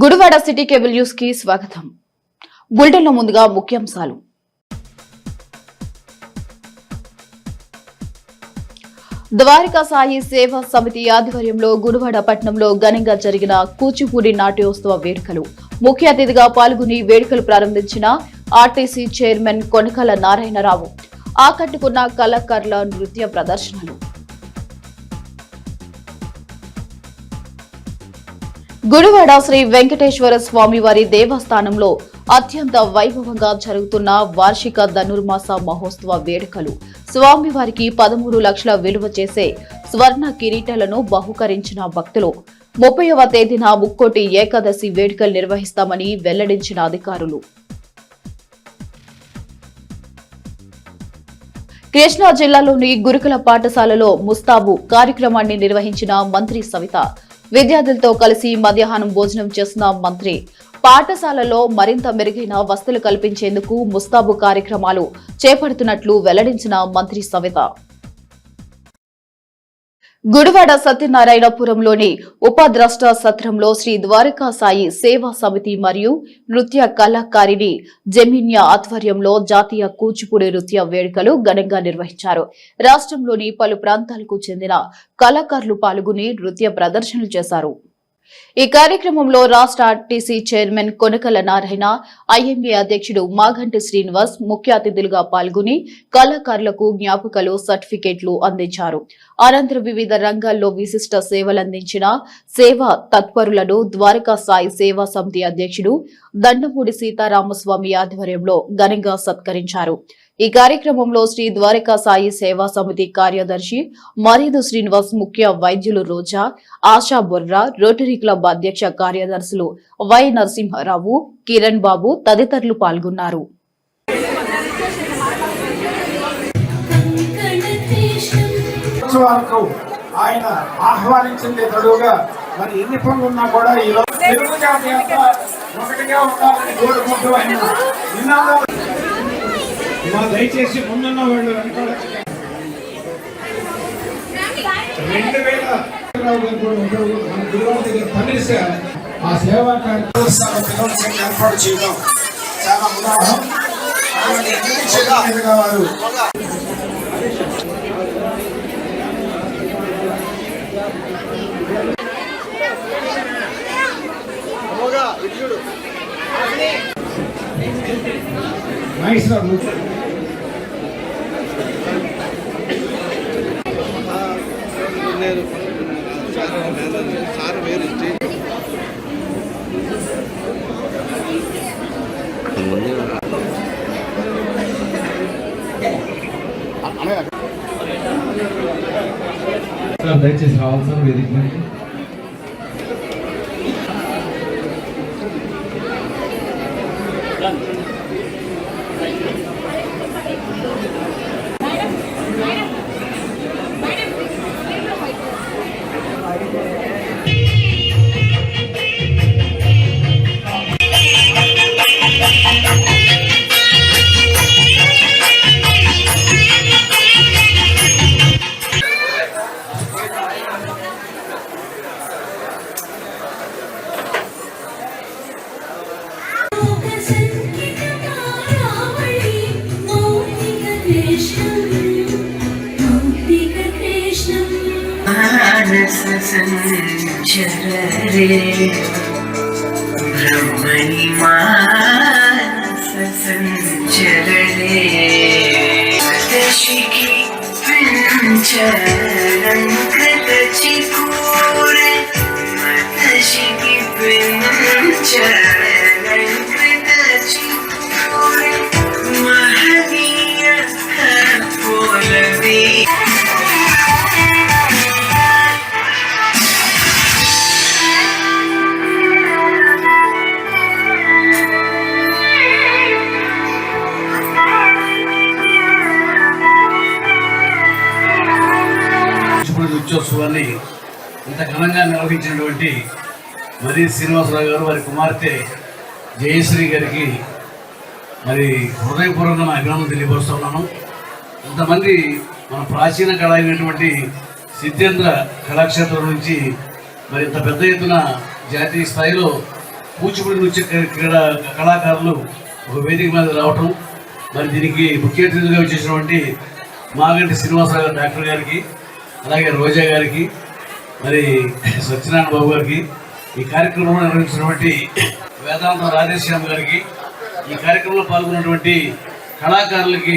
Gudivada city cable news కి స్వాగతం. Bulletin లో ముందుగా ముఖ్యాంశాలు. ద్వారకా సాయి సేవా సమితి ఆధ్వర్యంలో గుడివాడ పట్టణంలో ఘనంగా జరిగిన కూచిపూడి నాట్యోత్సవ వేడుకలు. ముఖ్య అతిథిగా పాల్గొని వేడుకలు ప్రారంభించిన ఆర్టీసీ చైర్మన్ కొనకల నారాయణరావు ఆకట్టుకున్న కళాకారుల నృత్య ప్రదర్శనలు. గుడివాడ శ్రీ వెంకటేశ్వర స్వామి వారి దేవస్థానంలో అత్యంత వైభవంగా జరుగుతున్న వార్షిక ధనుర్మాస మహోత్సవ వేడుకలు. స్వామివారికి 13 లక్షల విలువ చేసే స్వర్ణ కిరీటాలను బహుకరించిన భక్తులు 30వ తేదీన ముక్కోటి ఏకాదశి వేడుకలు నిర్వహిస్తామని వెల్లడించిన అధికారులు. కృష్ణా జిల్లాలోని గురుకుల పాఠశాలలో ముస్తాబు కార్యక్రమాన్ని నిర్వహించిన మంత్రి సవిత. విద్యార్థులతో కలిసి మధ్యాహ్నం భోజనం చేసిన మంత్రి పాఠశాలలో మరింత మెరుగైన వసతులు కల్పించేందుకు ముస్తాబు కార్యక్రమాలు చేపడుతున్నట్లు వెల్లడించిన మంత్రి సవిత. గుడివాడ సత్యనారాయణపురంలోని ఉపద్రష్ట సత్రంలో శ్రీ ద్వారకా సాయి సేవా సమితి మరియు నృత్య కళాకారిణి జెమిన్యా ఆధ్వర్యంలో జాతీయ కూచిపూడి నృత్య వేడుకలు ఘనంగా నిర్వహించారు. రాష్ట్రంలోని పలు ప్రాంతాలకు చెందిన కళాకారులు పాల్గొని నృత్య ప్రదర్శనలు చేశారు. ఈ కార్యక్రమంలో రాష్ట్ర RTC chairman Konakala Narayana, IMA అధ్యక్షుడు మాగంటి శ్రీనివాస్ ముఖ్య అతిథులుగా పాల్గొని కళాకారులకు జ్ఞాపకాలు, సర్టిఫికెట్లు అందించారు. అనంతరం వివిధ రంగాల్లో విశిష్ట సేవలందించిన సేవా తత్పరులను ద్వారకా సాయి సేవా సమితి అధ్యక్షుడు దండమూడి సీతారామస్వామి ఆధ్వర్యంలో ఘనంగా సత్కరించారు. ఈ కార్యక్రమంలో శ్రీ ద్వారకా సాయి సేవా సమితి కార్యదర్శి మరీదు శ్రీనివాస్, ముఖ్య వైద్యులు రోజా, ఆశా బొర్రా, రోటరీ క్లబ్ అధ్యక్ష కార్యదర్శులు వై నరసింహారావు, కిరణ్ బాబు తదితరులు పాల్గొన్నారు. ఆయన ఆహ్వానించింది తడుగా మరి ఎన్ని పనులు ఉన్నా కూడా ఒకటిగా ఉండాలని కోరుకుంటూ ఆయన దయచేసి ముందున్న వాళ్ళు వెనకాడచ్చు. 2000 మన గురువారి దగ్గర పనిస్తే ఆ సేవా కార్యక్రమం ఏర్పాటు చేయడం చాలా ఉదాహరణ. వారు నైస్ రా సార్ వేరు దయచేసి రావాల్సిన వేదిక संचरे ब्रह्मणि मानस संचरणे दशिकी पंचलंकृत चिकूर दशिकी पंचलंकृत चिकूर महदीय पोलवे ఉత్సవాన్ని ఇంత ఘనంగా నిర్వహించినటువంటి మరి శ్రీనివాసరావు గారు, వారి కుమార్తె జయశ్రీ గారికి మరి హృదయపూర్వకంగా అభినందనలు తెలియపరుస్తున్నాను. ఇంతమంది మన ప్రాచీన కళ అయినటువంటి సిద్ధేంద్ర కళాక్షేత్రం నుంచి మరి ఇంత పెద్ద ఎత్తున జాతీయ స్థాయిలో కూచిపూడి నృత్య క్రీడా కళాకారులు ఒక వేదిక మీద రావటం, మరి దీనికి ముఖ్య అతిథిగా వచ్చేసినటువంటి మాగంటి శ్రీనివాసరావు గారు డాక్టర్ గారికి, అలాగే రోజా గారికి, మరి సత్యనారాయణ బాబు గారికి, ఈ కార్యక్రమంలో నిర్వహించినటువంటి వేదాంత రాధేశ్యామ్ గారికి, ఈ కార్యక్రమంలో పాల్గొన్నటువంటి కళాకారులకి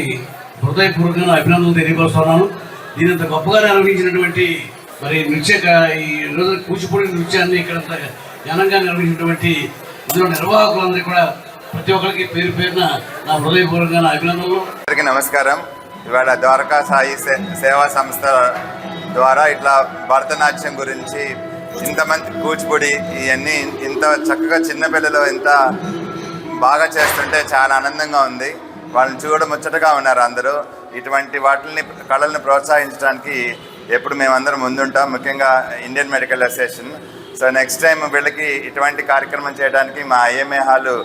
హృదయపూర్వకంగా అభినందనలు తెలియపరుస్తున్నాను. దీని అంత గొప్పగా నిర్వహించినటువంటి మరి ఈ రోజు కూచిపూడి నృత్యాన్ని ఇక్కడ ఘనంగా నిర్వహించినటువంటి ఇందులో నిర్వాహకులందరికీ కూడా ప్రతి ఒక్కరికి పేరు పేరున నా హృదయపూర్వకంగా నా అభినందనలు. అందరికీ నమస్కారం. ఇవాళ ద్వారకా సాయి సేవా సంస్థ ద్వారా ఇట్లా భరతనాట్యం గురించి ఇంతమంది కూచిపూడి ఇవన్నీ ఇంత చక్కగా చిన్నపిల్లలు ఇంత బాగా చేస్తుంటే చాలా ఆనందంగా ఉంది. వాళ్ళని చూడముచ్చటగా ఉన్నారు అందరూ. ఇటువంటి వాటిని కళలను ప్రోత్సహించడానికి ఎప్పుడు మేమందరం ముందుంటాం, ముఖ్యంగా Indian medical association. So next time వీళ్ళకి ఇటువంటి కార్యక్రమం చేయడానికి మా ఐఎంఏ హాలు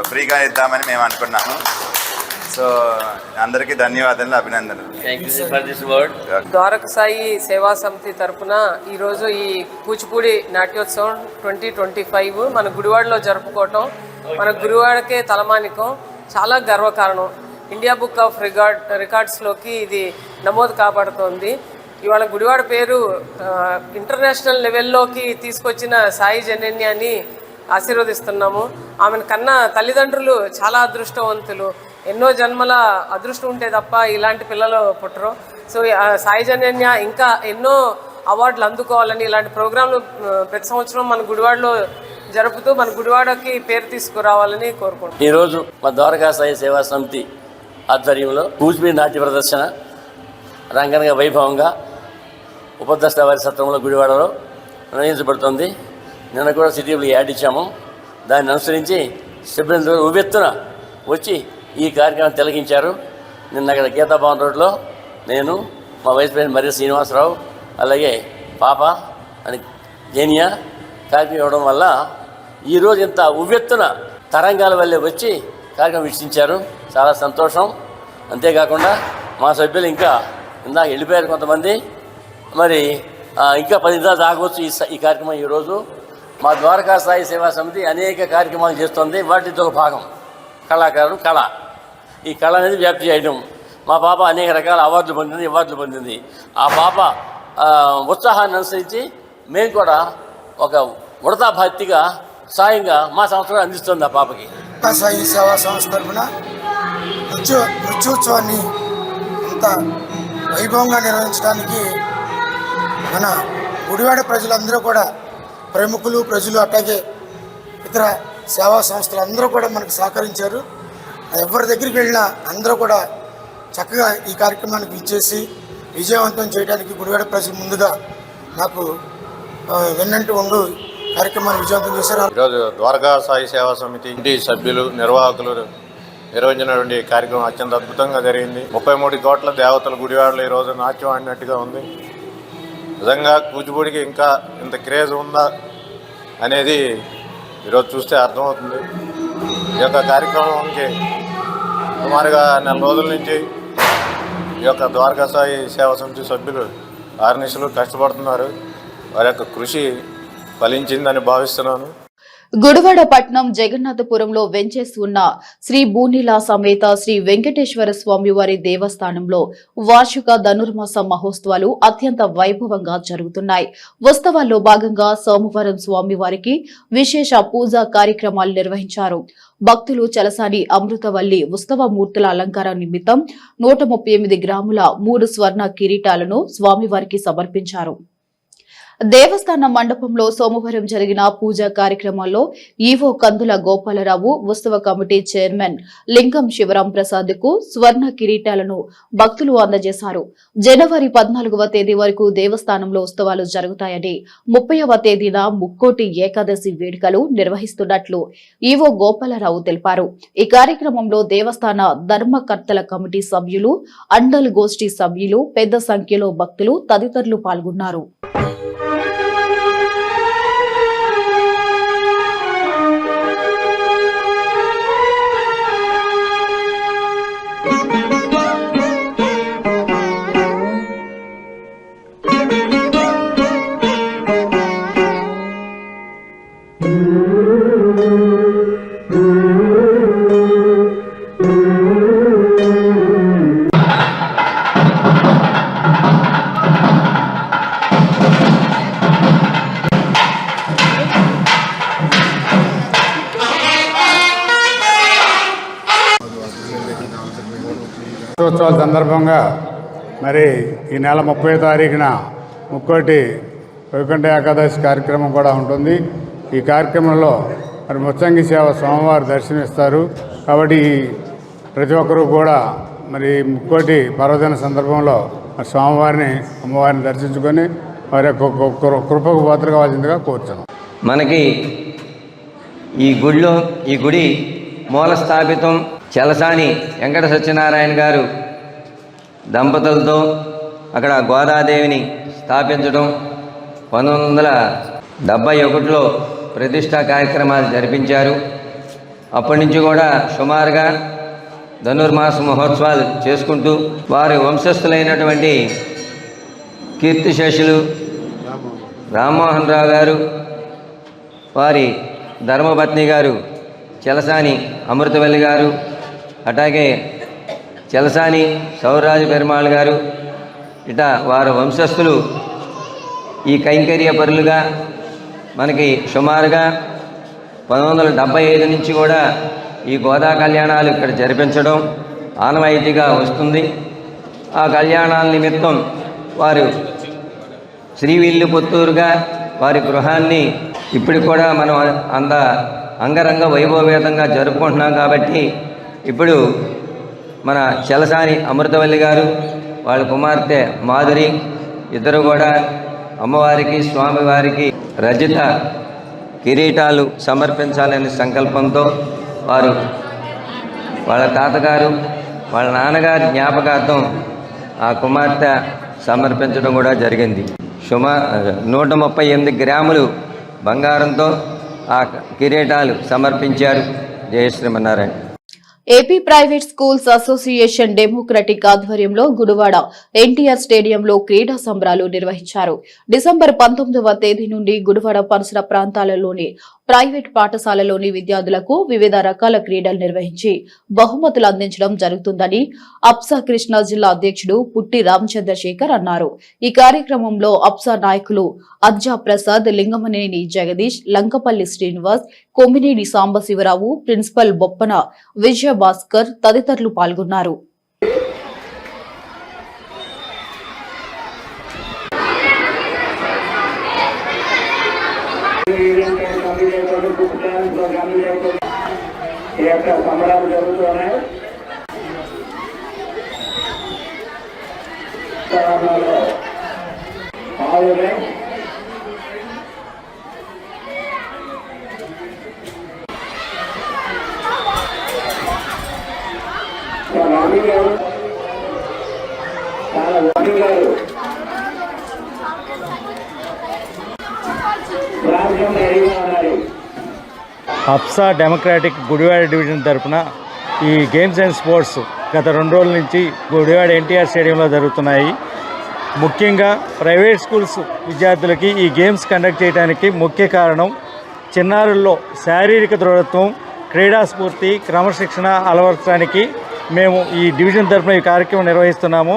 ఫ్రీగా ఇద్దామని మేము అనుకున్నాము. సో అందరికీ ధన్యవాదాలు, అభినందనలు. ద్వారక సాయి సేవా సమితి తరఫున ఈరోజు ఈ కూచిపూడి నాట్యోత్సవం 2025 మన గుడివాడలో జరుపుకోవటం మన గుడివాడకే తలమానికం, చాలా గర్వకారణం. ఇండియా బుక్ ఆఫ్ రికార్డ్స్లోకి ఇది నమోదు కాబడుతోంది. ఇవాళ గుడివాడ పేరు ఇంటర్నేషనల్ లెవెల్లోకి తీసుకొచ్చిన సాయి జనన్యాన్ని ఆశీర్వదిస్తున్నాము. ఆమెను కన్నా తల్లిదండ్రులు చాలా అదృష్టవంతులు. ఎన్నో జన్మల అదృష్టం ఉంటే తప్ప ఇలాంటి పిల్లలు పుట్టరు. సో సాయి జనన్య ఇంకా ఎన్నో అవార్డులు అందుకోవాలని ఇలాంటి ప్రోగ్రాంలు ప్రతి సంవత్సరం మన గుడివాడలో జరుపుతూ మన గుడివాడకి పేరు తీసుకురావాలని కోరుకుంటున్నాం. ఈరోజు మా ద్వారకా సాయి సేవా సమితి ఆధ్వర్యంలో కూచిపూడి నాట్య ప్రదర్శన రంగరంగ వైభవంగా ఉపద్రష్ట వారి సత్రంలో గుడివాడలో నిర్వహించబడుతుంది. నిన్న కూడా సిటీలో యాడ్ ఇచ్చాము. దాన్ని అనుసరించి సిబ్బంది ఉవ్వెత్తున వచ్చి ఈ కార్యక్రమం తిలకించారు. నిన్న అక్కడ గీతాభవన్ రోడ్లో నేను, మా వైస్ ప్రెసిడెంట్ మర్రి శ్రీనివాసరావు, అలాగే పాప అని జేనియా కార్యక్రమం ఇవ్వడం వల్ల ఈరోజు ఇంత ఉవ్వెత్తున తరంగాల వల్లే వచ్చి కార్యక్రమం వీక్షించారు. చాలా సంతోషం. అంతేకాకుండా మా సభ్యులు ఇంకా ఇందాక వెళ్ళిపోయారు కొంతమంది, మరి ఇంకా 10 దాకా ఆగవచ్చు ఈ కార్యక్రమం. ఈరోజు మా ద్వారకా సాయి సేవా సమితి అనేక కార్యక్రమాలు చేస్తుంది. వాటితో ఒక భాగం కళాకారుడు కళ. ఈ కళ అనేది వ్యాప్తి చేయడం. మా పాప అనేక రకాల అవార్డులు పొందింది. ఆ పాప ఉత్సాహాన్ని అనుసరించి మేము కూడా ఒక ఉడతా భక్తిగా సాయంగా మా సంస్థ అందిస్తుంది ఆ పాపకి. సాయి సేవా సంస్థ తరఫున నృత్యోత్సవాన్ని అంత వైభవంగా నిర్వహించడానికి మన గుడివాడ ప్రజలందరూ కూడా, ప్రముఖులు ప్రజలు అట్లాగే ఇతర సేవా సంస్థలు అందరూ కూడా మనకు సహకరించారు. ఎవరి దగ్గరికి వెళ్ళినా అందరూ కూడా చక్కగా ఈ కార్యక్రమానికి ఇచ్చేసి విజయవంతం చేయడానికి గుడివాడ ప్రజలు ముందుగా నాకు వెన్నంటూ ఉండు కార్యక్రమాన్ని విజయవంతం చేశారు. ఈరోజు ద్వారకా సాయి సేవా సమితి ఇంటి సభ్యులు నిర్వాహకులు నిర్వహించినటువంటి కార్యక్రమం అత్యంత అద్భుతంగా జరిగింది. 33 కోట్ల దేవతల గుడివాడలో ఈరోజు నాట్యం ఆడినట్టుగా ఉంది. నిజంగా కూచిపూడికి ఇంకా ఇంత క్రేజ్ ఉందా అనేది ఈరోజు చూస్తే అర్థమవుతుంది. ఈ యొక్క కార్యక్రమానికి సుమారుగా 4 రోజుల నుంచి ఈ యొక్క ద్వారకా సాయి సేవా సమితి సభ్యులు ఆర్నిశలు కష్టపడుతున్నారు. వారి యొక్క కృషి ఫలించిందని భావిస్తున్నాను. గుడివాడ పట్నం జగన్నాథపురంలో వెంచేసి ఉన్న శ్రీ భూనీల సమేత శ్రీ వెంకటేశ్వర స్వామి వారి దేవస్థానంలో వార్షిక ధనుర్మాస మహోత్సవాలు అత్యంత వైభవంగా జరుగుతున్నాయి. ఉత్సవాల్లో భాగంగా సోమవారం స్వామివారికి విశేష పూజా కార్యక్రమాలు నిర్వహించారు. భక్తులు చలసాని అమృతవల్లి ఉత్సవ మూర్తుల అలంకారం నిమిత్తం 138 గ్రాముల 3 స్వర్ణ కిరీటాలను స్వామివారికి సమర్పించారు. దేవస్థాన మండపంలో సోమవారం జరిగిన పూజా కార్యక్రమాల్లో ఈవో కందుల గోపాలరావు, ఉత్సవ కమిటీ చైర్మన్ లింగం శివరాం ప్రసాద్ కు స్వర్ణ కిరీటాలను భక్తులు అందజేశారు. జనవరి 14వ తేదీ వరకు దేవస్థానంలో ఉత్సవాలు జరుగుతాయని, 30వ తేదీన ముక్కోటి ఏకాదశి వేడుకలు నిర్వహిస్తున్నట్లు ఈవో గోపాలరావు తెలిపారు. ఈ కార్యక్రమంలో దేవస్థాన ధర్మకర్తల కమిటీ సభ్యులు, అండల్ గోష్ఠి సభ్యులు, పెద్ద సంఖ్యలో భక్తులు తదితరులు పాల్గొన్నారు. Thank you. ఉత్సవాల సందర్భంగా మరి ఈ నెల 30 తారీఖున ముక్కోటి వైకుంఠ ఏకాదశి కార్యక్రమం కూడా ఉంటుంది. ఈ కార్యక్రమంలో మరి ముత్సంగి సేవ సోమవారం దర్శనమిస్తారు. కాబట్టి ప్రతి ఒక్కరూ కూడా మరి ముక్కోటి పర్వదిన సందర్భంలో స్వామివారిని అమ్మవారిని దర్శించుకొని వారి యొక్క కృపకు పాత్ర కావాల్సిందిగా కోరుతున్నాం. మనకి ఈ గుడి మూల స్థాపితం చలసాని వెంకట సత్యనారాయణ గారు దంపతులతో అక్కడ గోదాదేవిని స్థాపించడం 1971లో ప్రతిష్టా కార్యక్రమాలు జరిపించారు. అప్పటి నుంచి కూడా సుమారుగా ధనుర్మాస మహోత్సవాలు చేసుకుంటూ వారి వంశస్థులైనటువంటి కీర్తిశేషులు రామ్మోహన్ రావు గారు, వారి ధర్మపత్ని గారు చలసాని అమృతవల్లి గారు, అట్లాగే చలసాని సౌరాజు పెరుమాళ్ గారు, ఇట వారి వంశస్థులు ఈ కైంకర్య పరులుగా మనకి సుమారుగా 1975 నుంచి కూడా ఈ గోదా కళ్యాణాలు ఇక్కడ జరిపించడం ఆనవాయితీగా వస్తుంది. ఆ కళ్యాణాల నిమిత్తం వారు శ్రీవిల్లిపుత్తూరుగా వారి గృహాన్ని ఇప్పుడు కూడా మనం అంగరంగ వైభవేతంగా జరుపుకుంటున్నాం. కాబట్టి ఇప్పుడు మన చలసాని అమృతవల్లి గారు వాళ్ళ కుమార్తె మాధురి ఇద్దరు కూడా అమ్మవారికి స్వామివారికి రజిత కిరీటాలు సమర్పించాలనే సంకల్పంతో వారు వాళ్ళ తాతగారు వాళ్ళ నాన్నగారి జ్ఞాపకార్థం ఆ కుమార్తె సమర్పించడం కూడా జరిగింది. 138 గ్రాములు బంగారంతో ఆ కిరీటాలు సమర్పించారు. జయ Srimannarayana. AP private schools association democratic ఆధ్వర్యంలో గుడివాడ ఎన్టీఆర్ స్టేడియంలో క్రీడా సంబరాలు నిర్వహించారు. డిసెంబర్ 19వ తేదీ నుండి గుడివాడ పరిసర ప్రాంతాలలోని ప్రైవేట్ పాఠశాలలోని విద్యార్థులకు వివిధ రకాల క్రీడలు నిర్వహించి బహుమతులు అందించడం జరుగుతుందని అప్సా కృష్ణా జిల్లా అధ్యక్షుడు పుట్టి రామచంద్రశేఖర్ అన్నారు. ఈ కార్యక్రమంలో అప్సా నాయకులు అజ్జా ప్రసాద్, లింగమనేని జగదీష్, లంకపల్లి శ్రీనివాస్, కొమ్మినేని సాంబశివరావు, ప్రిన్సిపల్ బొప్పన విజయ భాస్కర్ తదితరులు పాల్గొన్నారు. సంబరాలు జరుగుతున్నాయి. అప్సా డెమోక్రాటిక్ గుడివాడ డివిజన్ తరఫున ఈ గేమ్స్ అండ్ స్పోర్ట్స్ గత 2 రోజుల నుంచి గుడివాడ ఎన్టీఆర్ స్టేడియంలో జరుగుతున్నాయి. ముఖ్యంగా ప్రైవేట్ స్కూల్స్ విద్యార్థులకి ఈ గేమ్స్ కండక్ట్ చేయడానికి ముఖ్య కారణం చిన్నారుల్లో శారీరక దృఢత్వం, క్రీడాస్ఫూర్తి, క్రమశిక్షణ అలవర్చడానికి మేము ఈ డివిజన్ తరఫున ఈ కార్యక్రమం నిర్వహిస్తున్నాము.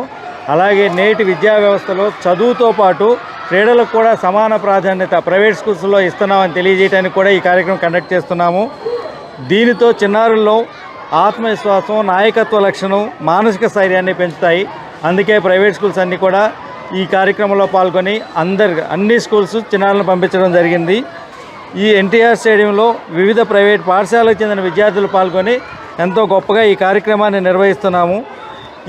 అలాగే నేటి విద్యా వ్యవస్థలో చదువుతో పాటు క్రీడలకు కూడా సమాన ప్రాధాన్యత ప్రైవేట్ స్కూల్స్లో ఇస్తున్నామని తెలియజేయడానికి కూడా ఈ కార్యక్రమం కండక్ట్ చేస్తున్నాము. దీనితో చిన్నారుల్లో ఆత్మవిశ్వాసం, నాయకత్వ లక్షణం, మానసిక స్థైర్యాన్ని పెంచుతాయి. అందుకే ప్రైవేట్ స్కూల్స్ అన్నీ కూడా ఈ కార్యక్రమంలో పాల్గొని అన్ని స్కూల్స్ చిన్నారులను పంపించడం జరిగింది. ఈ ఎన్టీఆర్ స్టేడియంలో వివిధ ప్రైవేట్ పాఠశాలకు చెందిన విద్యార్థులు పాల్గొని ఎంతో గొప్పగా ఈ కార్యక్రమాన్ని నిర్వహిస్తున్నాము.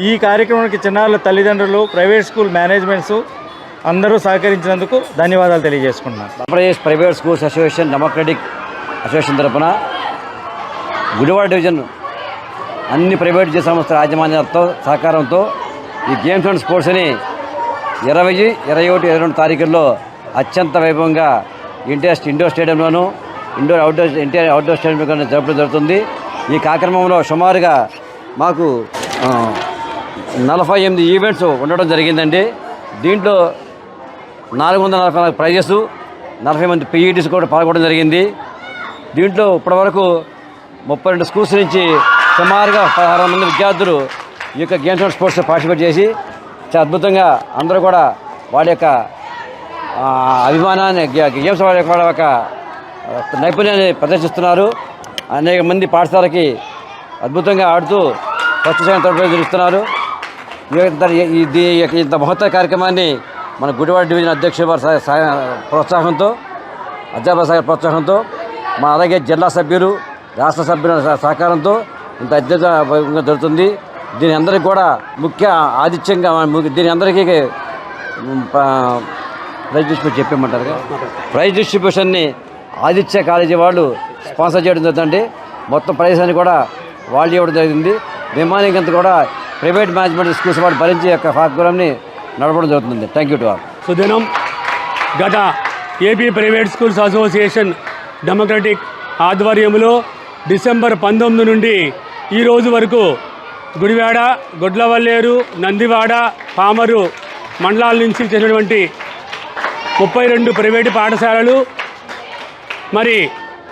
ఈ కార్యక్రమానికి చిన్నారుల తల్లిదండ్రులు, ప్రైవేట్ స్కూల్ మేనేజ్మెంట్స్ అందరూ సహకరించినందుకు ధన్యవాదాలు తెలియజేసుకుంటున్నాను. Andhra Pradesh private schools association democratic association తరఫున గుడివాడ డివిజన్ అన్ని ప్రైవేట్ విద్యా సంస్థల యాజమాన్యాలతో సహకారంతో ఈ గేమ్స్ అండ్ స్పోర్ట్స్ని 20, 21, 22 తారీఖుల్లో అత్యంత వైభవంగా ఇండోర్ స్టేడియంలోను ఎన్టీఆర్ అవుట్డోర్ స్టేడియంలో జరపడం జరుగుతుంది. ఈ కార్యక్రమంలో సుమారుగా మాకు 48 ఈవెంట్స్ ఉండడం జరిగిందండి. దీంట్లో 444 ప్రైజెస్, 40 మంది పీఈటీస్ కూడా పాల్గొనడం జరిగింది. దీంట్లో ఇప్పటివరకు 32 స్కూల్స్ నుంచి సుమారుగా 16 మంది విద్యార్థులు ఈ యొక్క గేమ్స్ అండ్ స్పోర్ట్స్లో పార్టిసిపేట్ చేసి చాలా అద్భుతంగా అందరూ కూడా వాళ్ళ యొక్క అభిమానాన్ని గేమ్స్ వాళ్ళ యొక్క నైపుణ్యాన్ని ప్రదర్శిస్తున్నారు. అనేక మంది పాఠశాలకి అద్భుతంగా ఆడుతూ ఫస్ట్ సెకండ్ థర్డ్ ప్రైజ్ ఇస్తున్నారు. ఇంత మహత్తర కార్యక్రమాన్ని మన గుడివాడ డివిజన్ అధ్యక్షుల వారి ప్రోత్సాహంతో అధ్యాపక శాఖ ప్రోత్సాహంతో అలాగే జిల్లా సభ్యులు రాష్ట్ర సభ్యుల సహకారంతో ఇంత అత్యధికంగా జరుగుతుంది. దీని అందరికీ కూడా ముఖ్య ఆతిథ్యంగా దీని అందరికీ ప్రైజ్ డిస్ట్రిబ్యూషన్ చెప్పేయమంటారు. ప్రైజ్ డిస్ట్రిబ్యూషన్ని ఆదిత్య కాలేజీ వాళ్ళు స్పాన్సర్ చేయడం జరుగుతుంది. మొత్తం ప్రైజ్ అని కూడా వాళ్ళు ఇవ్వడం జరిగింది. రిమైనింగ్ అంతా కూడా ప్రైవేట్ మేనేజ్మెంట్ స్కూల్స్ వాళ్ళు భరించి యొక్క ప్రోగ్రామ్ని నడపడం జరుగుతుంది. Thank you to all. సుదినం గత AP private schools association democratic ఆధ్వర్యంలో డిసెంబర్ 19 నుండి ఈ రోజు వరకు గుడివాడ, గొడ్లవల్లేరు, నందివాడ, పామరు మండలాల నుంచి చేసినటువంటి 32 ప్రైవేటు పాఠశాలలు, మరి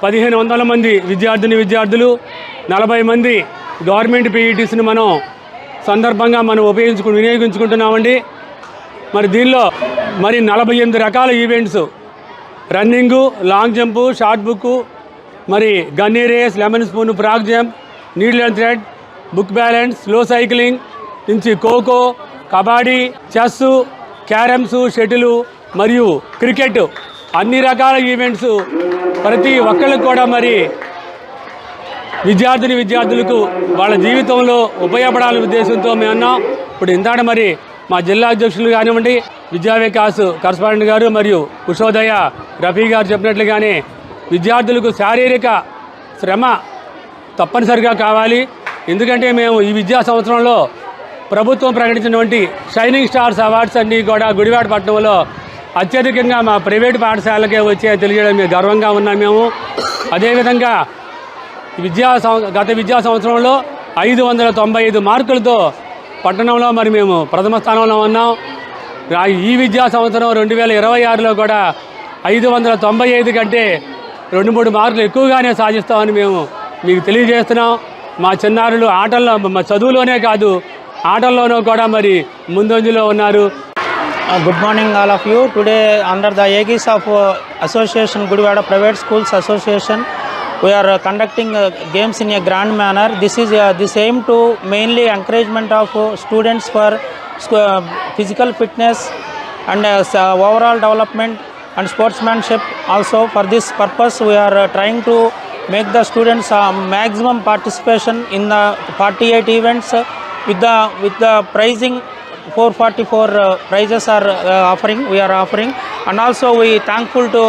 1500 మంది విద్యార్థులు, 40 మంది గవర్నమెంట్ పీఈటీస్ని మనం వినియోగించుకుంటున్నామండి. మరి దీనిలో 48 రకాల events, running, long jump, shot put, మరి gunny race, lemon spoon, frog jump, needle and thread, book balance, slow cycling నుంచి kho kho, kabaddi, chess, carroms, shuttle మరియు క్రికెట్ అన్ని రకాల ఈవెంట్స్ ప్రతి ఒక్కళ్ళకు కూడా మరి విద్యార్థులకు వాళ్ళ జీవితంలో ఉపయోగపడాలనే ఉద్దేశంతో మేము అన్నాం. ఇప్పుడు ఇంతటి మరి మా జిల్లా అధ్యక్షులు కానివ్వండి, విద్యా వికాస్ కరస్పాండెంట్ గారు మరియు కుషోదయ రఫీ గారు చెప్పినట్లుగానే విద్యార్థులకు శారీరక శ్రమ తప్పనిసరిగా కావాలి. ఎందుకంటే మేము ఈ విద్యా సంవత్సరంలో ప్రభుత్వం ప్రకటించినటువంటి షైనింగ్ స్టార్స్ అవార్డ్స్ అన్నీ కూడా గుడివాడ పట్టణంలో అత్యధికంగా మా ప్రైవేటు పాఠశాలకే వచ్చే తెలియడం మేము గర్వంగా ఉన్నాం. మేము అదేవిధంగా గత విద్యా సంవత్సరంలో 595 మార్కులతో పట్టణంలో మరి మేము ప్రథమ స్థానంలో ఉన్నాం. ఈ విద్యా సంవత్సరం 2026లో కూడా 595 కంటే 2-3 మార్కులు ఎక్కువగానే సాధిస్తామని మేము మీకు తెలియజేస్తున్నాం. మా చిన్నారులు ఆటల్లో, చదువులోనే కాదు ఆటల్లోనూ కూడా మరి ముందంజలో ఉన్నారు. Good morning all of you. Today under the aegis of Association Gudivada Private Schools Association, we are conducting games in a grand manner. This is this aim to mainly encouragement of students for physical fitness and overall development and sportsmanship. Also for this purpose we are trying to make the students maximum participation in the 48 events with the pricing 444 prizes are we are offering. And also we thankful to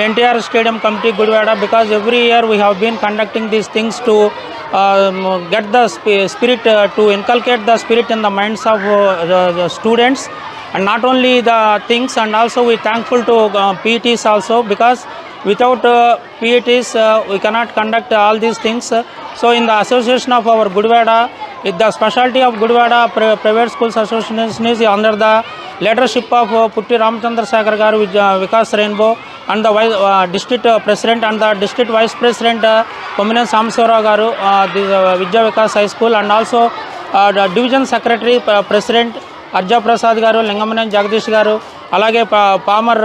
NTR Stadium Committee Gudivada, because every year we have been conducting these things to get the spirit, to inculcate the spirit in the minds of the students, and not only the things, and also we thankful to PETs also, because without PETs we cannot conduct all these things. So in the association of our Gudivada, the specialty of Gudivada Private Schools Association is under the leadership of Putti Ramchandra Sagar Garu, Vikas Rainbow, and the district president and the district vice president Kominan Samsora Garu, Vidya Vikas High School, and also the division secretary president Arja Prasad Garu, Lingamanan Jagdish Garu, alage Palmer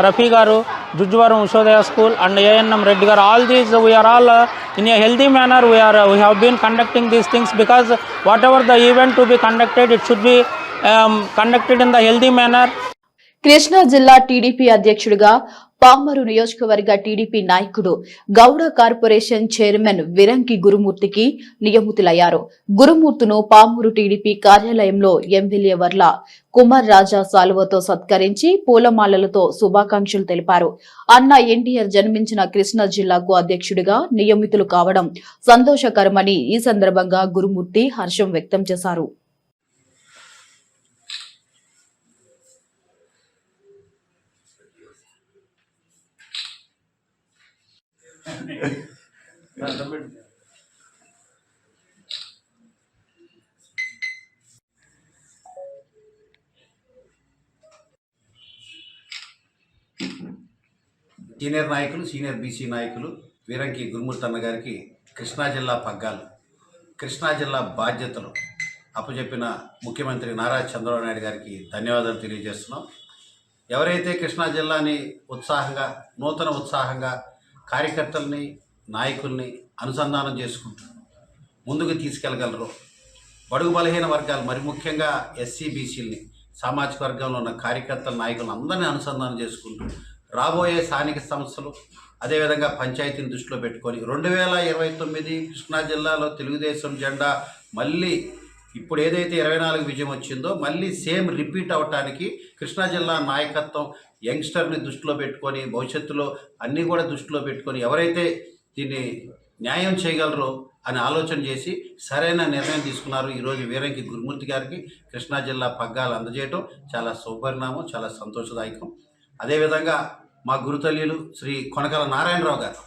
Rafi Garu, Jujvaram Ushodaya School, and ANM Reddy Garu. All these we are all in a healthy manner we have been conducting these things, because whatever the event to be conducted, it should be conducted in the healthy manner. Krishna జిల్లా TDP అధ్యక్షుడిగా పామరు నియోజకవర్గ TDP నాయకుడు Gowda corporation chairman విరంకి గురుమూర్తికి నియమితులయ్యారు. గురుమూర్తును Pamarru TDP కార్యాలయంలో MLA Varla Kumar రాజా సాలువతో సత్కరించి పూలమాలలతో శుభాకాంక్షలు తెలిపారు. అన్న ఎన్టీఆర్ జన్మించిన కృష్ణా జిల్లాకు అధ్యక్షుడిగా నియమితులు కావడం సంతోషకరమని ఈ సందర్భంగా గురుమూర్తి హర్షం వ్యక్తం చేశారు. సీనియర్ నాయకులు, సీనియర్ బీసీ నాయకులు వీరంకి గురుమూర్తి అన్న గారికి కృష్ణా జిల్లా పగ్గాలు, కృష్ణా జిల్లా బాధ్యతలు అప్పచెప్పిన ముఖ్యమంత్రి నారా చంద్రబాబు నాయుడు గారికి ధన్యవాదాలు తెలియజేస్తున్నాం. ఎవరైతే కృష్ణా జిల్లాని నూతన ఉత్సాహంగా కార్యకర్తల్ని, నాయకుల్ని అనుసంధానం చేసుకుంటూ ముందుకు తీసుకెళ్ళగలరో, బడుగు బలహీన వర్గాలు, మరి ముఖ్యంగా ఎస్సీ బీసీలని, సామాజిక వర్గంలో ఉన్న కార్యకర్తల నాయకులను అందరినీ అనుసంధానం చేసుకుంటూ రాబోయే స్థానిక సంస్థలు అదేవిధంగా పంచాయతీని దృష్టిలో పెట్టుకొని 2029 కృష్ణా జిల్లాలో తెలుగుదేశం జెండా మళ్ళీ ఇప్పుడు ఏదైతే 24 విజయం వచ్చిందో మళ్ళీ సేమ్ రిపీట్ అవటానికి కృష్ణా జిల్లా నాయకత్వం యంగ్స్టర్ని దృష్టిలో పెట్టుకొని భవిష్యత్తులో అన్నీ కూడా దృష్టిలో పెట్టుకొని ఎవరైతే దీన్ని న్యాయం చేయగలరో అని ఆలోచన చేసి సరైన నిర్ణయం తీసుకున్నారు. ఈరోజు వీరంకి గురుమూర్తి గారికి కృష్ణా జిల్లా పగ్గాలు అందజేయటం చాలా శుభపరిణామం, చాలా సంతోషదాయకం. అదేవిధంగా మా గురుతల్యులు శ్రీ కొనకల నారాయణరావు గారు,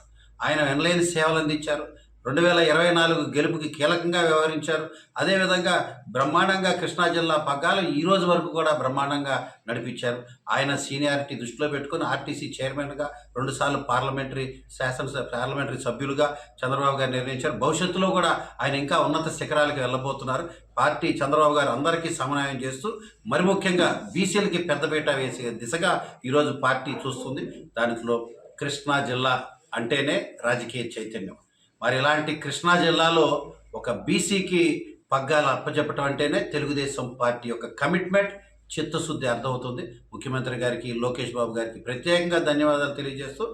ఆయన ఎనలేని సేవలు అందించారు. 2024 గెలుపుకి కీలకంగా వ్యవహరించారు. అదేవిధంగా బ్రహ్మాండంగా కృష్ణా జిల్లా పగ్గాలు ఈ రోజు వరకు కూడా బ్రహ్మాండంగా నడిపించారు. ఆయన సీనియారిటీ దృష్టిలో పెట్టుకుని ఆర్టీసీ చైర్మన్గా 2 సార్లు పార్లమెంటరీ సభ్యులుగా చంద్రబాబు గారు నిర్ణయించారు. భవిష్యత్తులో కూడా ఆయన ఇంకా ఉన్నత శిఖరాలకు వెళ్ళబోతున్నారు. పార్టీ చంద్రబాబు గారు అందరికీ సమన్వయం చేస్తూ మరి ముఖ్యంగా బీసీలకి పెద్దపీట వేసే దిశగా ఈరోజు పార్టీ చూస్తుంది. దాంట్లో కృష్ణా జిల్లా అంటేనే రాజకీయ చైతన్యం. మరి ఇలాంటి కృష్ణా జిల్లాలో ఒక బీసీకి పగ్గాలు అప్పచెప్పటం అంటేనే తెలుగుదేశం పార్టీ యొక్క కమిట్మెంట్, చిత్తశుద్ధి అర్థమవుతుంది. ముఖ్యమంత్రి గారికి, లోకేష్ బాబు గారికి ప్రత్యేకంగా ధన్యవాదాలు తెలియజేస్తూ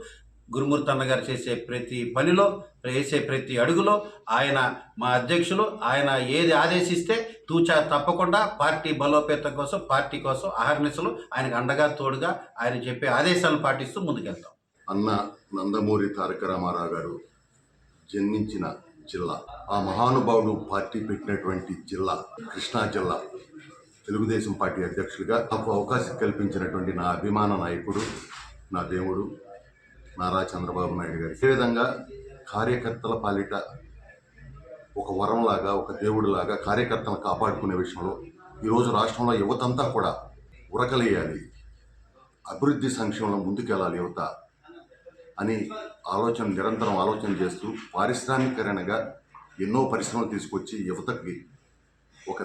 గురుమూర్తి అన్న గారు చేసే ప్రతి పనిలో, వేసే ప్రతి అడుగులో ఆయన మా అధ్యక్షులు, ఆయన ఏది ఆదేశిస్తే తూచా తప్పకుండా పార్టీ బలోపేతం కోసం, పార్టీ కోసం అహర్నిశలు ఆయనకు అండగా తోడుగా ఆయన చెప్పే ఆదేశాలను పాటిస్తూ ముందుకెళ్తాం. అన్న నందమూరి తారక రామారావు గారు జన్మించిన జిల్లా, ఆ మహానుభావుడు పార్టీ పెట్టినటువంటి జిల్లా కృష్ణా జిల్లా. తెలుగుదేశం పార్టీ అధ్యక్షుడిగా నాకు అవకాశం కల్పించినటువంటి నా అభిమాన నాయకుడు, నా దేవుడు నారా చంద్రబాబు నాయుడు గారు. అదేవిధంగా కార్యకర్తల పాలిట ఒక వరంలాగా, ఒక దేవుడిలాగా కార్యకర్తలను కాపాడుకునే విషయంలో ఈరోజు రాష్ట్రంలో యువతంతా కూడా ఉరకలేయాలి, అభివృద్ధి సంక్షేమంలో ముందుకెళ్ళాలి యువత అని నిరంతరం ఆలోచన చేస్తూ పారిశ్రామికరణగా ఎన్నో పరిశ్రమలు తీసుకొచ్చి యువతకి ఒక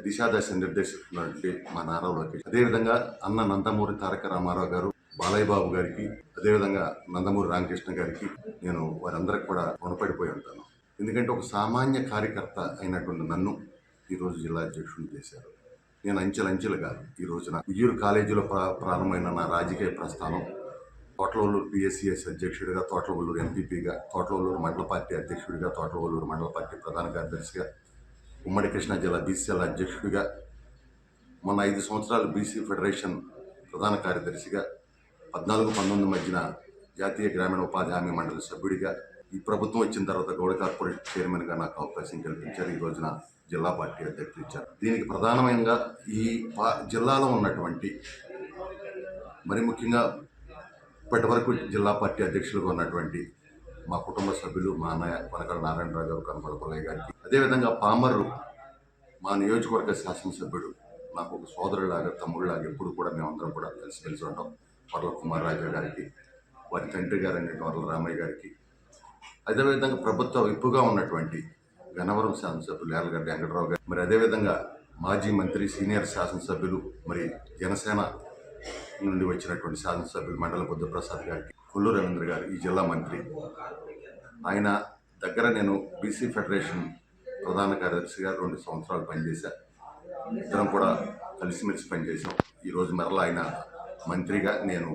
దిశాదశ నిర్దేశిస్తున్నటువంటి మా నారా లోకేష్. అదేవిధంగా అన్న నందమూరి తారక రామారావు గారు, బాలయ్య బాబు గారికి, అదేవిధంగా నందమూరి రామకృష్ణ గారికి నేను వారందరికి కూడా రుణపడిపోయి ఉంటాను. ఎందుకంటే ఒక సామాన్య కార్యకర్త అయినటువంటి నన్ను ఈరోజు జిల్లా అధ్యక్షుడిని చేశారు. నేను అంచెలంచెలుగా ఈ రోజున ఉయ్యూరు కాలేజీలో ప్రారంభమైన నా రాజకీయ ప్రస్థానం తోటలూరు పిఎస్సిఎస్ అధ్యక్షుడిగా, తోటలూరు ఎంపీపీగా, తోటలూరు మండల పార్టీ అధ్యక్షుడిగా, తోటలూరు మండల పార్టీ ప్రధాన కార్యదర్శిగా, ఉమ్మడి కృష్ణా జిల్లా బీసీఎల్ అధ్యక్షుడిగా, మొన్న 5 సంవత్సరాలు బీసీ ఫెడరేషన్ ప్రధాన కార్యదర్శిగా, 14-19 మధ్యన జాతీయ గ్రామీణ ఉపాధి హామీ మండలి సభ్యుడిగా, ఈ ప్రభుత్వం వచ్చిన తర్వాత గౌడ కార్పొరేషన్ చైర్మన్గా నాకు అవకాశం కల్పించారు. ఈ రోజున జిల్లా పార్టీ అధ్యక్షుడు ఇచ్చారు. దీనికి ప్రధానమైనగా ఈ జిల్లాలో ఉన్నటువంటి మరి ముఖ్యంగా ఇప్పటి వరకు జిల్లా పార్టీ అధ్యక్షులుగా ఉన్నటువంటి మా కుటుంబ సభ్యులు, మా అన్నయ్య కొనకల నారాయణరావు గారు, కనపడ పుల్లయ్య గారికి, అదేవిధంగా పామర్రు మా నియోజకవర్గ శాసనసభ్యుడు, నాకు ఒక సోదరులాగా, తమ్ముళ్ళలాగా ఎప్పుడు కూడా మేమందరం కూడా కలిసి ఉంటాం. వరల కుమార్ రాజా గారికి, వారి తండ్రి గారు వరల రామయ్య గారికి, అదేవిధంగా ప్రభుత్వ విప్పుగా ఉన్నటువంటి గన్నవరం శాసనసభ్యులు యార్లగడ్డ వెంకటరావు గారు, మరి అదేవిధంగా మాజీ మంత్రి, సీనియర్ శాసనసభ్యులు, మరి జనసేన నుండి వచ్చినటువంటి శాసనసభ్యులు మండల బుద్ధప్రసాద్ గారికి, కొల్లు రవీంద్ర గారు, ఈ జిల్లా మంత్రి, ఆయన దగ్గర నేను బీసీ ఫెడరేషన్ ప్రధాన కార్యదర్శిగా 2 సంవత్సరాలు పనిచేశాను. ఇద్దరం కూడా కలిసిమెలిసి పనిచేసాం. ఈరోజు మరలా ఆయన మంత్రిగా, నేను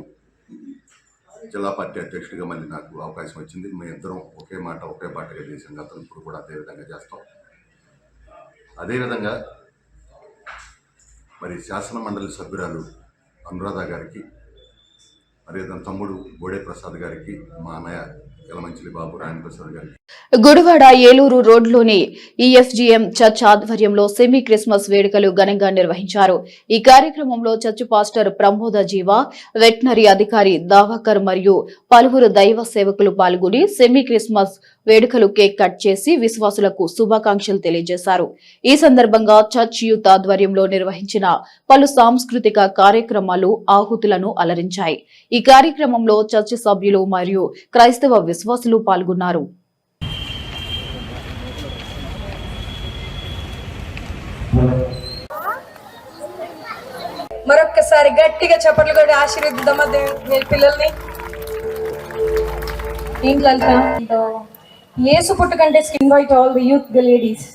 జిల్లా పార్టీ అధ్యక్షుడిగా మళ్ళీ నాకు అవకాశం వచ్చింది. మేము ఇద్దరం ఒకే మాట ఒకే పాటగా చేసాం. గతం ఇప్పుడు కూడా అదేవిధంగా చేస్తాం. అదేవిధంగా మరి శాసన మండలి సభ్యురాలు అనురాధ గారికి, మరి తమ్ముడు బోడే ప్రసాద్ గారికి, మా అన్నయ్య యలమంచిలి బాబు రాయనప్రసాద్ గారికి. గుడివాడ ఏలూరు రోడ్లోని ఈఎస్జీఎం చర్చ్ ఆధ్వర్యంలో సెమీ క్రిస్మస్ వేడుకలు ఘనంగా నిర్వహించారు. ఈ కార్యక్రమంలో చర్చ్ పాస్టర్ ప్రమోద జీవా, వెటనరీ అధికారి దావాకర్ మరియు పలువురు దైవ సేవకులు పాల్గొని సెమీ క్రిస్మస్ వేడుకలు కేక్ కట్ చేసి విశ్వాసులకు శుభాకాంక్షలు తెలియజేశారు. ఈ సందర్భంగా చర్చ్ యూత్ ఆధ్వర్యంలో నిర్వహించిన పలు సాంస్కృతిక కార్యక్రమాలు ఆహుతులను అలరించాయి. ఈ కార్యక్రమంలో చర్చ్ సభ్యులు మరియు క్రైస్తవ విశ్వాసులు పాల్గొన్నారు. మరొక్కసారి గట్టిగా చప్పట్లు కొట్టి ఆశీర్వదిద్దామా పిల్లల్ని. ఏంటంటే యేసు పుట్టుకంటే invite all the youth, the ladies.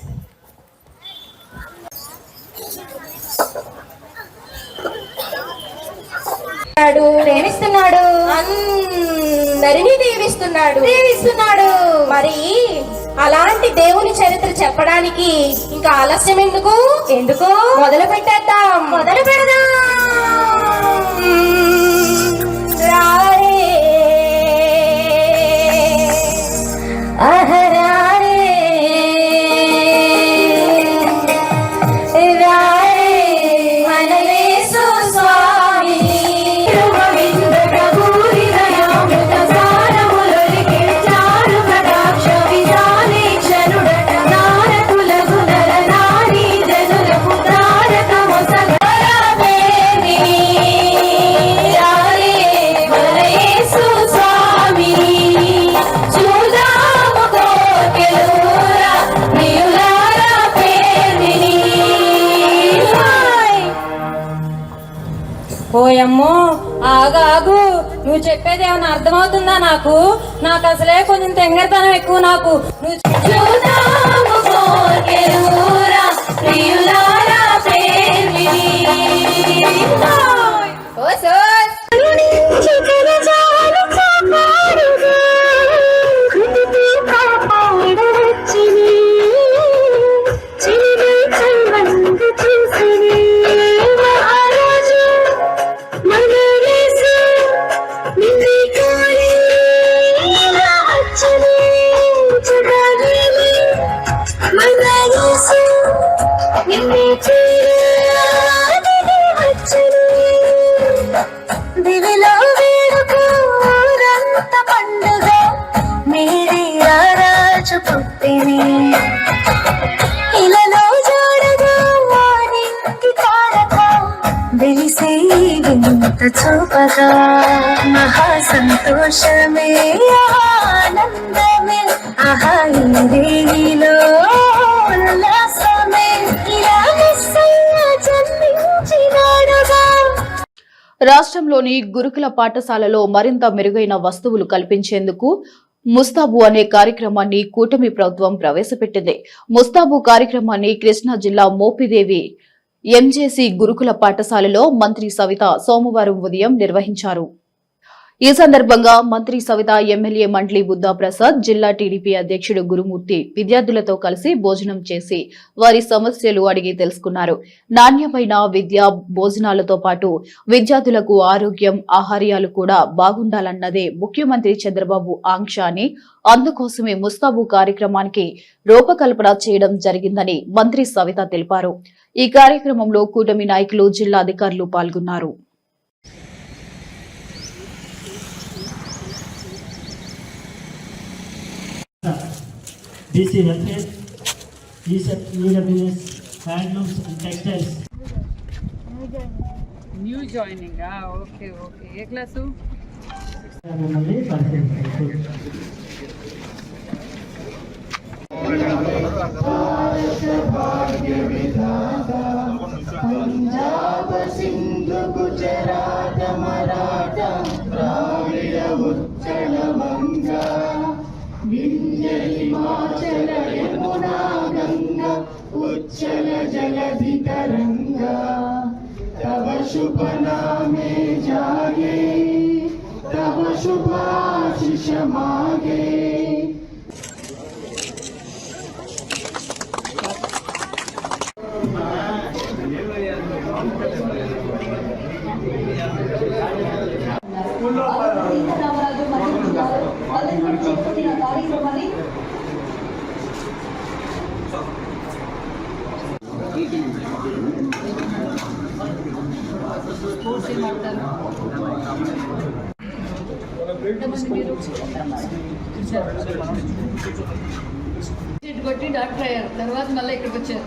ప్రేమిస్తున్నాడు, అందరినీ దీవిస్తున్నాడు. మరి అలాంటి దేవుని చరిత్ర చెప్పడానికి ఇంకా ఆలస్యం ఎందుకు మొదలు పెడదాం. రారే అహరారే రారే మన యేసు స్వామి గోవింద ప్రభు హృదయామృత సారములొలికే చారు కటాక్ష విశాలేక్షణుడట నారకుల గుణర నారీ జనులకు తారక మొసగరావేమి రారే మన యేసు స్వామి చూదాము కోర్కెలూరా ప్రియులారా పేర్మిని. ఓయమ్మో ఆగాగు, నువ్వు చెప్పేది ఏమైనా అర్థమవుతుందా? నాకు అసలే కొంచెం తెంగరతనం ఎక్కువ. నాకు చూదాము కోర్కెలూరా ప్రియులారా పేర్మిని. ఓ సోస్ దివిలో వేడుక ఊరంత పండుగ మీరే రారాజు పుట్టిని ఇలలో జాడగా వారింటి తారక వెలిసే వింత చూపగా మహా సంతోషమే ఆనందమే ఆహా రేగిలో ఉల్లాసమే ఇలా జన్మించినాడుగా. రాష్ట్రంలోని గురుకుల పాఠశాలలో మరింత మెరుగైన వస్తువులు కల్పించేందుకు ముస్తాబు అనే కార్యక్రమాన్ని కూటమి ప్రభుత్వం ప్రవేశపెట్టింది. ముస్తాబు కార్యక్రమాన్ని కృష్ణా జిల్లా మోపిదేవి ఎంజేసీ గురుకుల పాఠశాలలో మంత్రి సవిత సోమవారం ఉదయం నిర్వహించారు. ఈ సందర్భంగా మంత్రి సవిత, ఎమ్మెల్యే మండ్లి బుద్ధా ప్రసాద్, జిల్లా టీడీపీ అధ్యక్షుడు గురుమూర్తి విద్యార్థులతో కలిసి భోజనం చేసి వారి సమస్యలు అడిగి తెలుసుకున్నారు. నాణ్యమైన విద్య, భోజనాలతో పాటు విద్యార్థులకు ఆరోగ్యం, ఆహార్యాలు కూడా బాగుండాలన్నదే ముఖ్యమంత్రి చంద్రబాబు ఆంక్ష అని, అందుకోసమే ముస్తాబు కార్యక్రమానికి రూపకల్పన చేయడం జరిగిందని మంత్రి సవిత తెలిపారు. ఈ కార్యక్రమంలో కూటమి నాయకులు, జిల్లా అధికారులు పాల్గొన్నారు. BC Healthcare, EWS, Handlooms and Textiles. New joining, okay. A class? Punjab Sindhu Gujarat Maratha ద్రావిడ ఉచ్చల వంగా వింధ్య హిమాచల యమునా గంగా ఉచ్చల జలధి తరంగా తవ శుభ నామే జాగే తవ శుభాశిష మాగే. కొట్టి డాక్టర్ అయ్యారు, తర్వాత మళ్ళీ ఇక్కడికి వచ్చారు.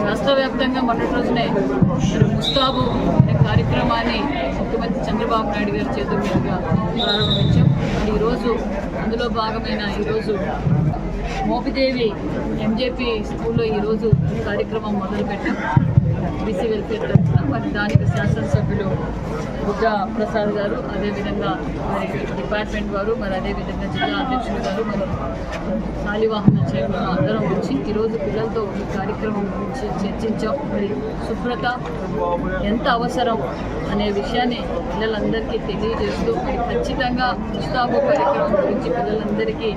రాష్ట్ర వ్యాప్తంగా మొన్నటి రోజునే ముస్తాబు అనే కార్యక్రమాన్ని ముఖ్యమంత్రి చంద్రబాబు నాయుడు గారి చేతుల మీదుగా ప్రారంభించాం. ఈరోజు అందులో భాగమైన ఈరోజు మోపిదేవి ఎంజేపీ స్కూల్లో ఈరోజు కార్యక్రమం మొదలుపెట్టాం. బీసీ వెల్ఫేర్ తరఫున మరి దానికి శాసనసభ్యులు బుద్ధా ప్రసాద్ గారు, అదేవిధంగా మరి డిపార్ట్మెంట్ వారు, మరి అదేవిధంగా జిల్లా అధ్యక్షులు గారు, మరి శాలివాహన చైర్మన్ అందరం వచ్చి ఈరోజు పిల్లలతో ఈ కార్యక్రమం గురించి చర్చించాం. మరి శుభ్రత ఎంత అవసరం అనే విషయాన్ని పిల్లలందరికీ తెలియజేస్తూ మరి ఖచ్చితంగా ముస్తాబు కార్యక్రమం గురించి పిల్లలందరికీ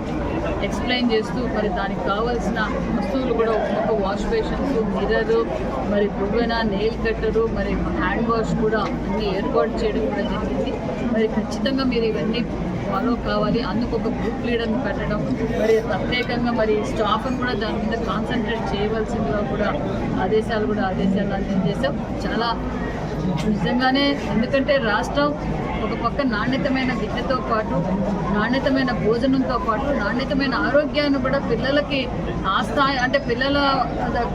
ఎక్స్ప్లెయిన్ చేస్తూ మరి దానికి కావాల్సిన వస్తువులు కూడా ఒక్కొక్క వాష్ బేషన్స్, మిర్రరు, మరి దువ్వెన, నెయిల్ కట్టరు, మరి హ్యాండ్ వాష్ కూడా అన్ని ఏర్పాటు చేయడం కూడా జరిగింది. మరి ఖచ్చితంగా మీరు ఇవన్నీ ఫాలో కావాలి. అందుకు ఒక గ్రూప్ లీడర్ని పెట్టడం, మరి ప్రత్యేకంగా మరి స్టాఫ్ను కూడా దాని మీద కాన్సన్ట్రేట్ చేయవలసిందిగా కూడా ఆదేశాలు అందజేశాం. చాలా నిజంగానే ఎందుకంటే రాష్ట్రం ఒక పక్క నాణ్యతమైన విద్యతో పాటు, నాణ్యతమైన భోజనంతో పాటు, నాణ్యతమైన ఆరోగ్యాన్ని కూడా పిల్లలకి అంటే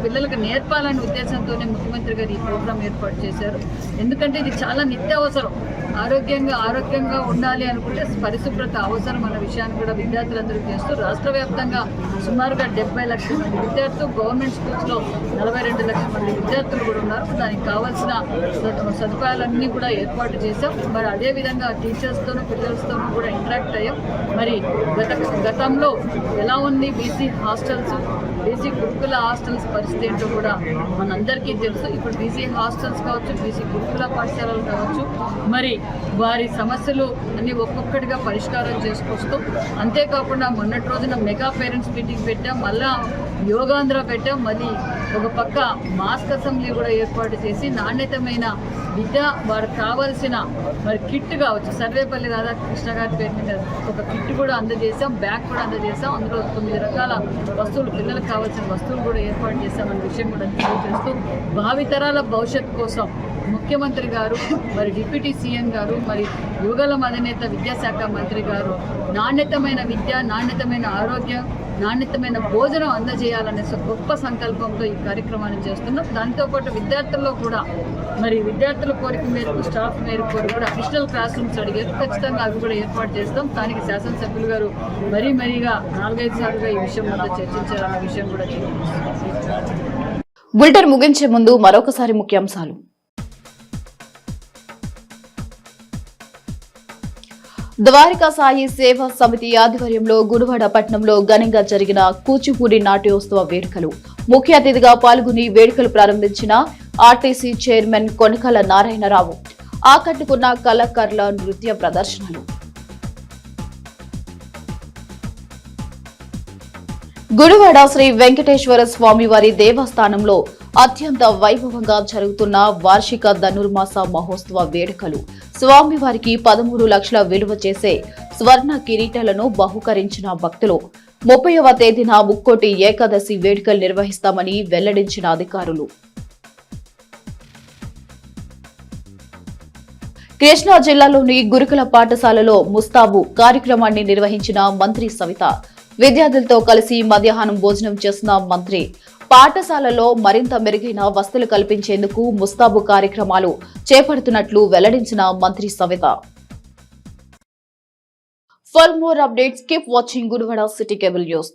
పిల్లలకు నేర్పాలనే ఉద్దేశంతోనే ముఖ్యమంత్రి గారు ఈ ప్రోగ్రాం ఏర్పాటు చేశారు. ఎందుకంటే ఇది చాలా నిత్యావసరం. ఆరోగ్యంగా ఉండాలి అనుకుంటే పరిశుభ్రత అవసరం అన్న విషయాన్ని కూడా విద్యార్థులందరూ చేస్తూ రాష్ట్ర వ్యాప్తంగా సుమారుగా 70 లక్షల మంది విద్యార్థులు, గవర్నమెంట్ స్కూల్స్లో 42 లక్షల మంది విద్యార్థులు కూడా ఉన్నారు. దానికి కావాల్సిన సదుపాయాలన్నీ కూడా ఏర్పాటు చేశాం. మరి అదేవిధంగా టీచర్స్తోనూ పిల్లలతోనూ కూడా ఇంటరాక్ట్ అయ్యాం. మరి గతంలో ఎలా ఉంది బీసీ హాస్టల్స్, బీసీ గురుకుల హాస్టల్స్ పరిస్థితి ఏంటో కూడా మనందరికీ తెలుసు. ఇప్పుడు బీసీ హాస్టల్స్ కావచ్చు, బీసీ గురుకుల పాఠశాలలు కావచ్చు, మరి వారి సమస్యలు అన్ని ఒక్కొక్కటిగా పరిష్కారం చేసుకొస్తూ, అంతేకాకుండా మొన్నటి రోజున మెగా పేరెంట్స్ మీటింగ్ పెట్టాం, మళ్ళా యోగాంధ్ర పెట్టాం, మళ్ళీ ఒక పక్క మాస్క్ అసెంబ్లీ కూడా ఏర్పాటు చేసి నాణ్యతమైన విద్య వారికి కావాల్సిన మరి కిట్ కావచ్చు, సర్వేపల్లి రాధాకృష్ణ గారి పేరు మీద ఒక కిట్ కూడా అందజేసాం, బ్యాగ్ కూడా అందజేసాం. అందులో 9 రకాల వస్తువులు, పిల్లలకు కావాల్సిన వస్తువులు కూడా ఏర్పాటు చేశామన్న విషయం కూడా తెలియజేస్తూ భావితరాల భవిష్యత్తు కోసం ముఖ్యమంత్రి గారు, మరి డిప్యూటీ సీఎం గారు, మరి యువగల అధినేత విద్యాశాఖ మంత్రి గారు నాణ్యతమైన విద్య, నాణ్యతమైన ఆరోగ్యం, నాణ్యతమైన భోజనం అందజేయాలనే గొప్ప సంకల్పంతో ఈ కార్యక్రమాన్ని చేస్తున్నాం. దాంతోపాటు విద్యార్థుల్లో కూడా మరి విద్యార్థుల కోరిక మేరకు, స్టాఫ్ మేరకు కూడా అడిషనల్ క్లాస్ రూమ్స్ అడిగారు. ఖచ్చితంగా అవి కూడా ఏర్పాటు చేస్తాం. దానికి శాసనసభ్యులు గారు మరీగా 4-5 సార్లుగా ఈ విషయం మీద చర్చించారన్న విషయం కూడా తెలియజేస్తారు. బులెటిన్ ముగించే ముందు మరొకసారి ముఖ్యాంశాలు. ద్వారకా సాయి సేవా సమితి ఆధ్వర్యంలో గుడివాడ పట్టణంలో ఘనంగా జరిగిన కూచిపూడి నాట్యోత్సవ వేడుకలు. ముఖ్య అతిథిగా పాల్గొని వేడుకలు ప్రారంభించిన ఆర్టీసీ చైర్మన్ కొనకల నారాయణరావు. ఆకట్టుకున్న కళాకారుల నృత్య ప్రదర్శనలు. గుడివాడ శ్రీ వెంకటేశ్వర స్వామివారి దేవస్థానంలో అత్యంత వైభవంగా జరుగుతున్న వార్షిక ధనుర్మాస మహోత్సవ వేడుకలు. స్వామివారికి 13 లక్షల విలువ చేసే స్వర్ణ కిరీటాలను బహుకరించిన భక్తులు. 30వ తేదీన ముక్కోటి ఏకాదశి వేడుకలు నిర్వహిస్తామని వెల్లడించిన అధికారులు. కృష్ణా జిల్లాలోని గురుకుల పాఠశాలలో ముస్తాబు కార్యక్రమాన్ని నిర్వహించిన మంత్రి సవిత. విద్యార్థులతో కలిసి మధ్యాహ్నం భోజనం చేసిన మంత్రి పాఠశాలలో మరింత మెరుగైన వసతులు కల్పించేందుకు ముస్తాబు కార్యక్రమాలు చేపడుతున్నట్లు వెల్లడించిన మంత్రి Savitha. For more updates, keep watching Gudivada City Cable News.